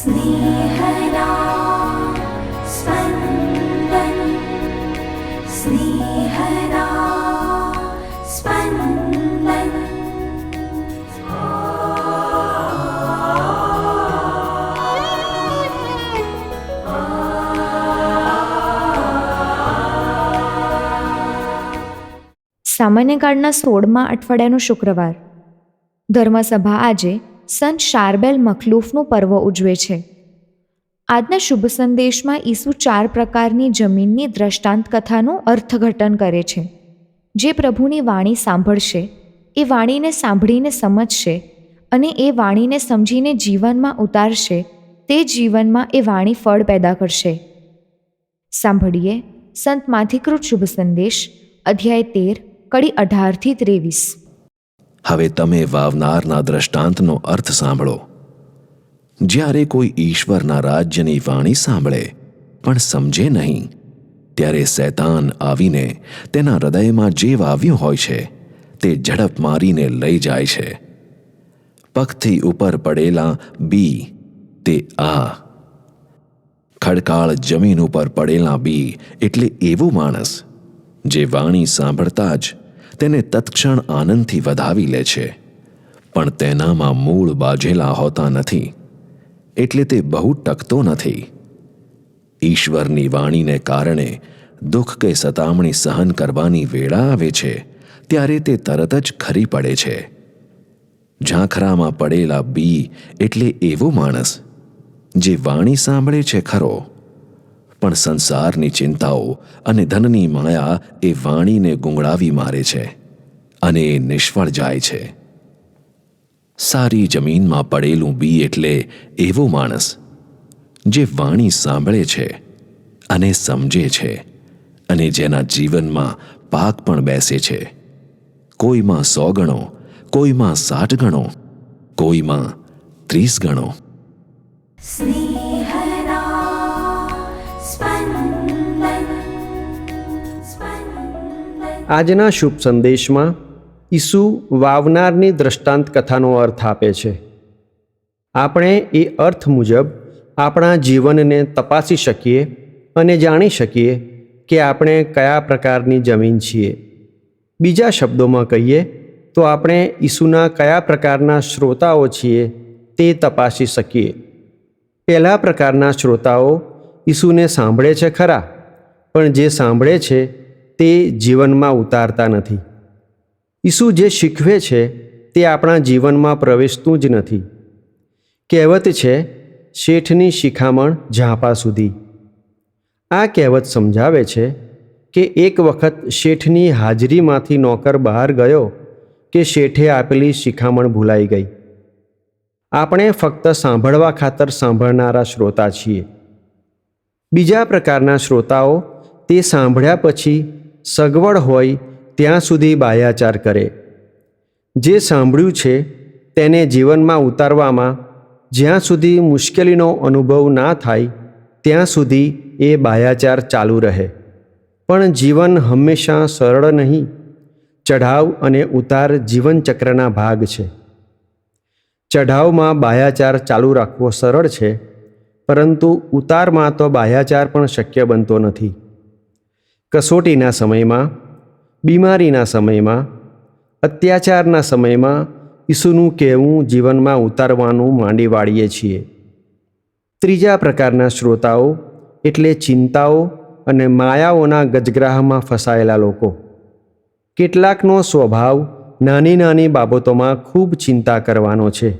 स्नेहदा स्पन्दन स्नेहदा स्पन्दन। સામાન્ય કાળના 16મા અઠવાડિયાનો શુક્રવાર. ધર્મસભા આજે સંત શાર્બેલ મખલૂફનું પર્વ ઉજવે છે. આજના શુભ સંદેશમાં ઈસુ 4 પ્રકારની જમીનની દ્રષ્ટાંત કથાનું અર્થઘટન કરે છે. જે પ્રભુની વાણી સાંભળશે એ વાણીને સાંભળીને સમજશે અને એ વાણીને સમજીને જીવનમાં ઉતારશે તે જીવનમાં એ વાણી ફળ પેદા કરશે. સાંભળીએ સંત માથીકૃત શુભ સંદેશ, અધ્યાય 13, કડી 18 થી 23. હવે તમે વાવનારના દ્રષ્ટાંતનો અર્થ સાંભળો. જ્યારે કોઈ ઈશ્વરના રાજ્યની વાણી સાંભળે પણ સમજે નહીં, ત્યારે શૈતાન આવીને તેના હૃદયમાં જે વાવ્યું હોય છે તે ઝડપ મારીને લઈ જાય છે. પગથી ઉપર પડેલા બી તે આ. ખડકાળ જમીન ઉપર પડેલા બી એટલે એવું માણસ જે વાણી સાંભળતા જ તેને તત્ક્ષણ આનંદથી વધાવી લે છે, પણ તેનામાં મૂળ બાજેલા હોતા નથી, એટલે તે બહુ ટકતો નથી. ઈશ્વરની વાણીને કારણે દુઃખ કે સતામણી સહન કરવાની વેળા આવે છે ત્યારે તે તરત જ ખરી પડે છે. ઝાંખરામાં પડેલા બી એટલે એવો માણસ જે વાણી સાંભળે છે ખરો, પણ સંસારની ચિંતાઓ અને ધનની માયા એ વાણીને ગુંગળાવી મારે છે અને એ નિષ્ફળ જાય છે. સારી જમીનમાં પડેલું બી એટલે એવો માણસ જે વાણી સાંભળે છે અને સમજે છે અને જેના જીવનમાં પાક પણ બેસે છે. કોઈમાં 100 ગણો, કોઈમાં 60 ગણો, કોઈમાં 30 ગણો. આજના શુભ સંદેશમાં ઈસુ વાવનારની દ્રષ્ટાંત કથાનો અર્થ આપે છે. આપણે એ અર્થ મુજબ આપણા જીવનને તપાસી શકીએ અને જાણી શકીએ કે આપણે કયા પ્રકારની જમીન છીએ. બીજા શબ્દોમાં કહીએ તો આપણે ઈસુના કયા પ્રકારના શ્રોતાઓ છીએ તે તપાસી શકીએ. પહેલા પ્રકારના શ્રોતાઓ ઈસુને સાંભળે છે ખરા, પણ જે સાંભળે છે તે જીવનમાં ઉતારતા નથી. ઈસુ જે શીખવે છે તે આપણા જીવનમાં પ્રવેશતું જ નથી. કહેવત છે, શેઠની શિખામણ ઝાંપા સુધી. આ કહેવત સમજાવે છે કે એક વખત શેઠની હાજરીમાંથી નોકર બહાર ગયો કે શેઠે આપેલી શિખામણ ભૂલાઈ ગઈ. આપણે ફક્ત સાંભળવા ખાતર સાંભળનારા શ્રોતા છીએ. બીજા પ્રકારના શ્રોતાઓ તે સાંભળ્યા પછી સગવડ હોય ત્યાં સુધી બાહ્યાચાર કરે. જે સાંભળ્યું છે તેને જીવનમાં ઉતારવામાં જ્યાં સુધી મુશ્કેલીનો અનુભવ ના થાય ત્યાં સુધી એ બાહ્યાચાર ચાલુ રહે. પણ જીવન હંમેશા સરળ નહીં. ચઢાવ અને ઉતાર જીવનચક્રના ભાગ છે. ચઢાવમાં બાહ્યાચાર ચાલુ રાખવો સરળ છે, પરંતુ ઉતારમાં તો બાહ્યાચાર પણ શક્ય બનતો નથી. કસોટીના સમયમાં, બીમારીના સમયમાં, અત્યાચારના સમયમાં ઈસુનું કહેવું જીવનમાં ઉતારવાનું માંડી વાળીએ છીએ. ત્રીજા પ્રકારના શ્રોતાઓ એટલે ચિંતાઓ અને માયાઓના ગજગ્રાહમાં ફસાયેલા લોકો. કેટલાકનો સ્વભાવ નાની નાની બાબતોમાં ખૂબ ચિંતા કરવાનો છે.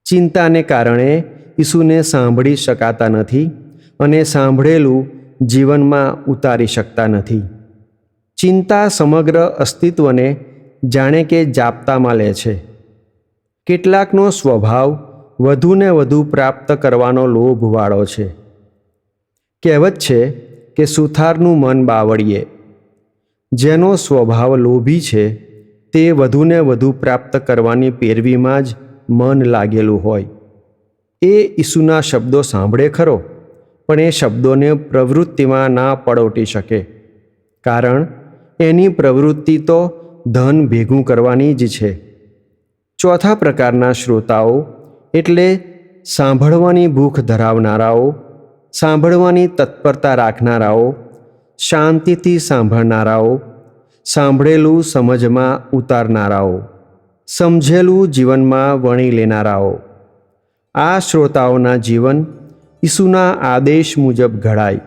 ચિંતાને કારણે ઈસુને સાંભળી શકાતા નથી અને સાંભળેલું જીવનમાં ઉતારી શકતા નથી. ચિંતા સમગ્ર અસ્તિત્વને જાણે કે જાપ્તામાં લે છે. કેટલાકનો સ્વભાવ વધુને વધુ પ્રાપ્ત કરવાનો લોભવાળો છે. કહેવત છે કે સુથારનું મન બાવળીએ. જેનો સ્વભાવ લોભી છે તે વધુને વધુ પ્રાપ્ત કરવાની પેરવીમાં જ મન લાગેલું હોય. એ ઈસુના શબ્દો સાંભળે ખરો, પણ એ શબ્દોને પ્રવૃત્તિમાં ના પડોટી શકે, કારણ એની પ્રવૃત્તિ તો ધન ભેગું કરવાની જ છે. ચોથા પ્રકારના શ્રોતાઓ એટલે સાંભળવાની ભૂખ ધરાવનારાઓ, સાંભળવાની તત્પરતા રાખનારાઓ, શાંતિથી સાંભળનારાઓ, સાંભળેલું સમજમાં ઉતારનારાઓ, સમજેલું જીવનમાં વણી લેનારાઓ. આ શ્રોતાઓના જીવન ઈસુના આદેશ મુજબ ઘડાય.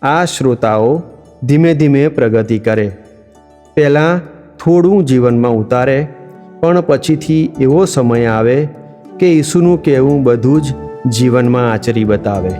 આ શ્રોતાઓ ધીમે ધીમે પ્રગતિ કરે. પહેલાં થોડું જીવનમાં ઉતારે, પણ પછીથી એવો સમય આવે કે ઈસુનું કહેવું બધું જ જીવનમાં આચરી બતાવે.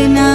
ना